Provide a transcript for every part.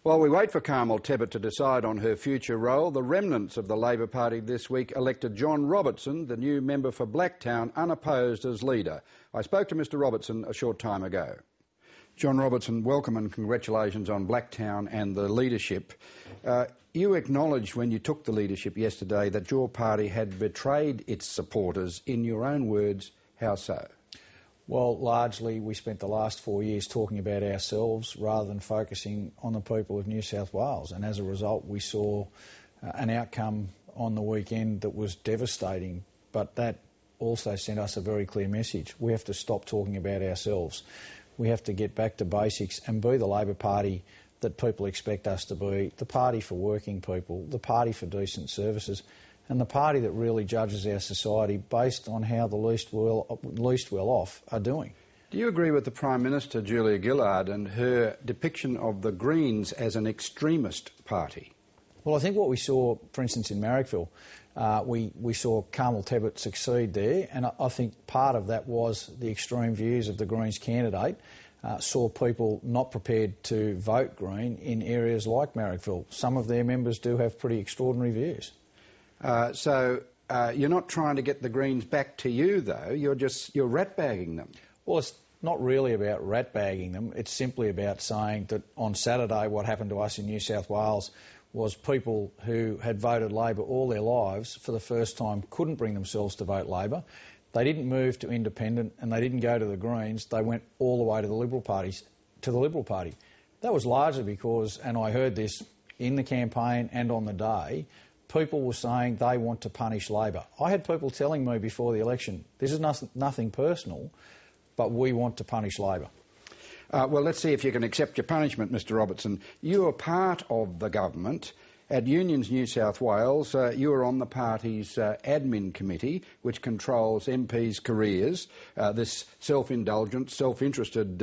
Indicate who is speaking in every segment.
Speaker 1: While we wait for Carmel Tebbit to decide on her future role, the remnants of the Labor Party this week elected John Robertson, the new member for Blacktown, unopposed as leader. I spoke to Mr Robertson a short time ago. John Robertson, welcome and congratulations on Blacktown and the leadership. You acknowledged when you took the leadership yesterday that your party had betrayed its supporters. In your own words, how so?
Speaker 2: Well, largely we spent the last 4 years talking about ourselves rather than focusing on the people of New South Wales, and as a result we saw an outcome on the weekend that was devastating, but that also sent us a very clear message. We have to stop talking about ourselves. We have to get back to basics and be the Labor Party that people expect us to be, the party for working people, the party for decent services, and the party that really judges our society based on how the least well off are doing.
Speaker 1: Do you agree with the Prime Minister, Julia Gillard, and her depiction of the Greens as an extremist party?
Speaker 2: Well, I think what we saw, for instance, in Marrickville, we saw Carmel Tebbit succeed there, and I think part of that was the extreme views of the Greens candidate. Saw people not prepared to vote Green in areas like Marrickville. Some of their members do have pretty extraordinary views.
Speaker 1: So you're not trying to get the Greens back to you, though. You're rat-bagging them.
Speaker 2: Well, it's not really about rat-bagging them. It's simply about saying that on Saturday what happened to us in New South Wales was people who had voted Labor all their lives for the first time couldn't bring themselves to vote Labor. They didn't move to Independent and they didn't go to the Greens. They went all the way to the Liberal Party. That was largely because, and I heard this in the campaign and on the day, people were saying they want to punish Labor. I had people telling me before the election, this is nothing personal, but we want to punish Labor.
Speaker 1: Well, let's see if you can accept your punishment, Mr Robertson. You are part of the government. At Unions New South Wales, you are on the party's admin committee, which controls MPs' careers, this self-indulgent, self-interested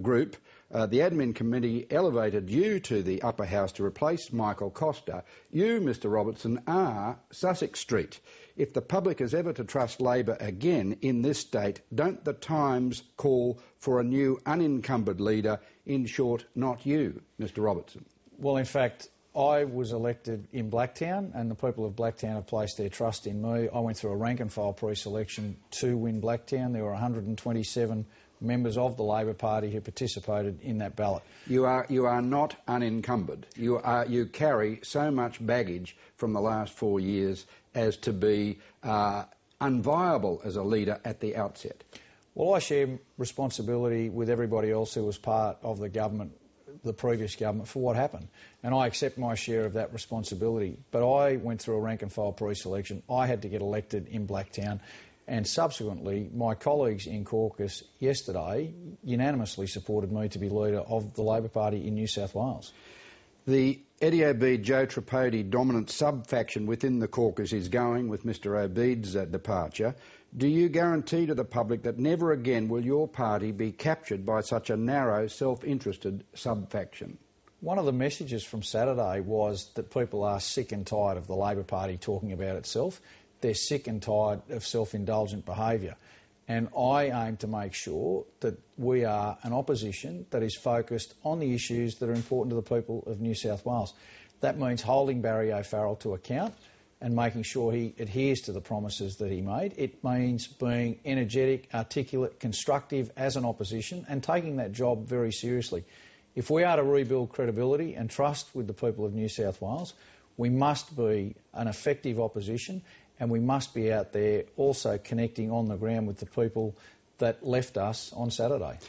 Speaker 1: group. The admin committee elevated you to the upper house to replace Michael Costa. You, Mr Robertson, are Sussex Street. If the public is ever to trust Labor again in this state, don't the Times call for a new unencumbered leader? In short, not you, Mr Robertson.
Speaker 2: Well, in fact, I was elected in Blacktown and the people of Blacktown have placed their trust in me. I went through a rank and file pre-selection to win Blacktown. There were 127 members of the Labor Party who participated in that ballot.
Speaker 1: You are not unencumbered. You carry so much baggage from the last 4 years as to be unviable as a leader at the outset.
Speaker 2: Well, I share responsibility with everybody else who was part of the government, the previous government, for what happened. And I accept my share of that responsibility. But I went through a rank and file pre-selection. I had to get elected in Blacktown. And subsequently, my colleagues in caucus yesterday unanimously supported me to be leader of the Labor Party in New South Wales.
Speaker 1: The Eddie Obeid, Joe Tripodi dominant sub-faction within the caucus is going with Mr Obeid's departure. Do you guarantee to the public that never again will your party be captured by such a narrow, self-interested sub-faction?
Speaker 2: One of the messages from Saturday was that people are sick and tired of the Labor Party talking about itself. They're sick and tired of self-indulgent behaviour. And I aim to make sure that we are an opposition that is focused on the issues that are important to the people of New South Wales. That means holding Barry O'Farrell to account and making sure he adheres to the promises that he made. It means being energetic, articulate, constructive as an opposition and taking that job very seriously. If we are to rebuild credibility and trust with the people of New South Wales, we must be an effective opposition and we must be out there also connecting on the ground with the people that left us on Saturday.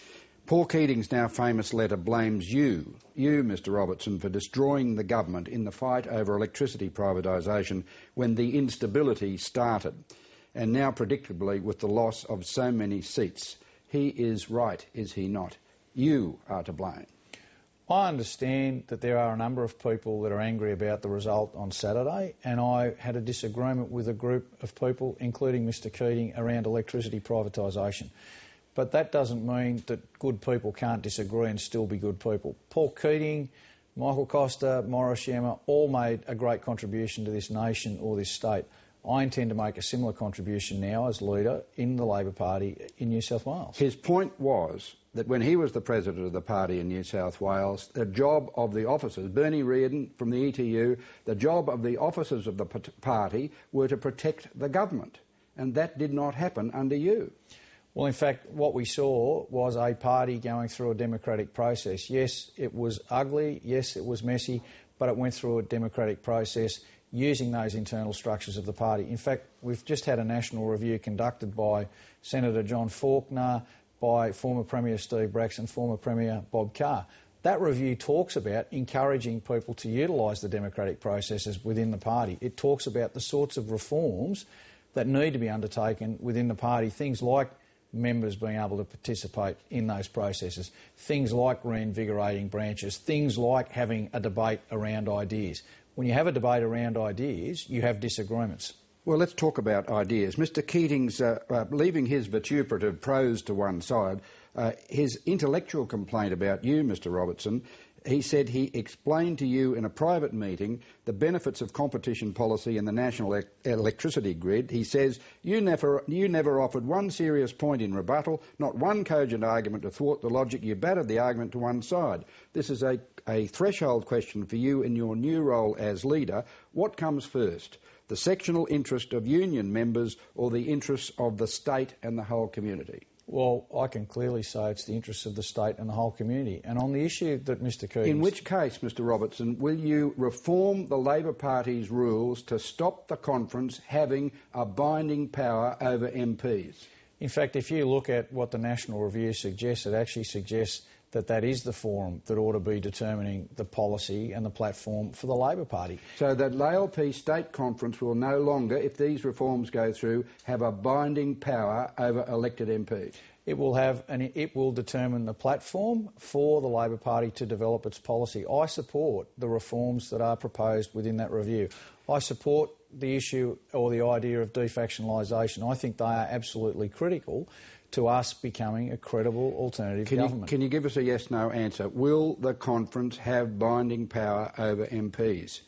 Speaker 1: Paul Keating's now famous letter blames you, Mr Robertson, for destroying the government in the fight over electricity privatisation when the instability started, and now predictably with the loss of so many seats. He is right, is he not? You are to blame.
Speaker 2: I understand that there are a number of people that are angry about the result on Saturday, and I had a disagreement with a group of people, including Mr Keating, around electricity privatisation. But that doesn't mean that good people can't disagree and still be good people. Paul Keating, Michael Costa, Morris Yama all made a great contribution to this nation or this state. I intend to make a similar contribution now as leader in the Labor Party in New South Wales.
Speaker 1: His point was that when he was the president of the party in New South Wales, the job of the officers, Bernie Reardon from the ETU, the job of the officers of the party were to protect the government. And that did not happen under you.
Speaker 2: Well, in fact, what we saw was a party going through a democratic process. Yes, it was ugly. Yes, it was messy, but it went through a democratic process using those internal structures of the party. In fact, we've just had a national review conducted by Senator John Faulkner, by former Premier Steve Bracks and former Premier Bob Carr. That review talks about encouraging people to utilise the democratic processes within the party. It talks about the sorts of reforms that need to be undertaken within the party, things like members being able to participate in those processes, things like reinvigorating branches, things like having a debate around ideas. When you have a debate around ideas, you have disagreements.
Speaker 1: Well, let's talk about ideas. Mr Keating's, leaving his vituperative prose to one side, his intellectual complaint about you, Mr Robertson, he said he explained to you in a private meeting the benefits of competition policy in the national electricity grid. He says, you never offered one serious point in rebuttal, not one cogent argument to thwart the logic. You battered the argument to one side. This is a threshold question for you in your new role as leader. What comes first? The sectional interest of union members or the interests of the state and the whole community?
Speaker 2: Well, I can clearly say it's the interests of the state and the whole community. And on the issue that Mr Keating...
Speaker 1: In which case, Mr Robertson, will you reform the Labor Party's rules to stop the conference having a binding power over MPs?
Speaker 2: In fact, if you look at what the National Review suggests, it actually suggests that that is the forum that ought to be determining the policy and the platform for the Labor Party.
Speaker 1: So that LP State Conference will no longer, if these reforms go through, have a binding power over elected MPs?
Speaker 2: It will determine the platform for the Labor Party to develop its policy. I support the reforms that are proposed within that review. I support the issue or the idea of defactionalisation. I think they are absolutely critical to us becoming a credible alternative government.
Speaker 1: Can you give us a yes-no answer? Will the conference have binding power over MPs?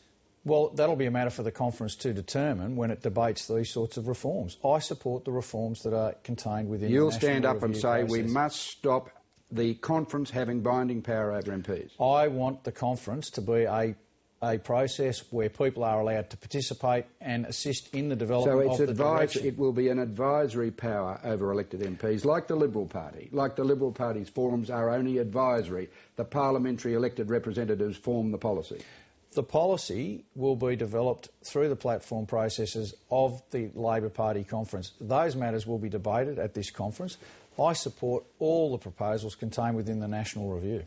Speaker 2: Well, that'll be a matter for the conference to determine when it debates these sorts of reforms. I support the reforms that are contained within the National Review process.
Speaker 1: You'll stand up and say we must stop the conference having binding power over MPs?
Speaker 2: I want the conference to be a process where people are allowed to participate and assist in the development of the direction.
Speaker 1: It will be an advisory power over elected MPs, like the Liberal Party. Like the Liberal Party's forums are only advisory. The parliamentary elected representatives form the policy.
Speaker 2: The policy will be developed through the platform processes of the Labor Party conference. Those matters will be debated at this conference. I support all the proposals contained within the National Review.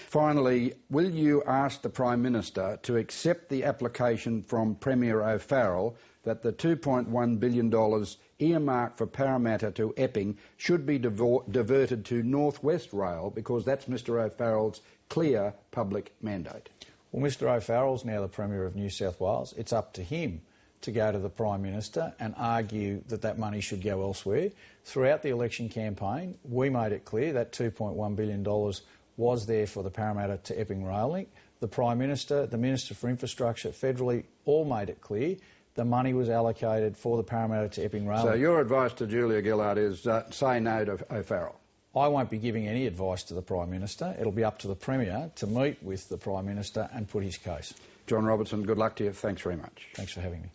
Speaker 1: Finally, will you ask the Prime Minister to accept the application from Premier O'Farrell that the $2.1 billion earmarked for Parramatta to Epping should be diverted to North West Rail, because that's Mr O'Farrell's clear public mandate?
Speaker 2: Well, Mr O'Farrell's now the Premier of New South Wales. It's up to him to go to the Prime Minister and argue that that money should go elsewhere. Throughout the election campaign, we made it clear that $2.1 billion was there for the Parramatta to Epping rail link. The Prime Minister, the Minister for Infrastructure, federally, all made it clear the money was allocated for the Parramatta to Epping rail link.
Speaker 1: So your advice to Julia Gillard is say no to O'Farrell?
Speaker 2: I won't be giving any advice to the Prime Minister. It'll be up to the Premier to meet with the Prime Minister and put his case.
Speaker 1: John Robertson, good luck to you. Thanks very much.
Speaker 2: Thanks for having me.